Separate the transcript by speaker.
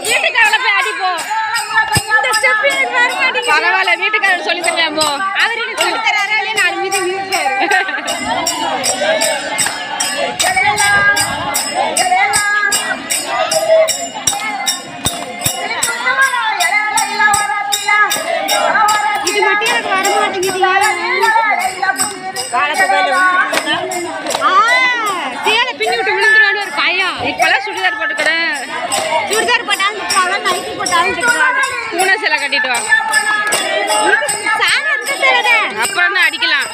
Speaker 1: வீட்டுக்காரல போய் அடிப்போம். பரவாயில்ல, வீட்டுக்காரர் சொல்லி தரலாமோ? அவர் சொல்லி தராரா இல்லையா? நான் மீது இது மட்டும் எனக்கு வர மாட்டேங்குது. சேலை பின்னி விட்டு விழுந்துருவான்னு ஒரு பையன். இப்பெல்லாம் சுடிதார் போட்டுக்கிறேன். சுடிதார் போட்டாலும் நைட்டி போட்டாலும் பூனை சேலை கட்டிட்டு வாங்க. அப்புறம் தான் அடிக்கலாம்.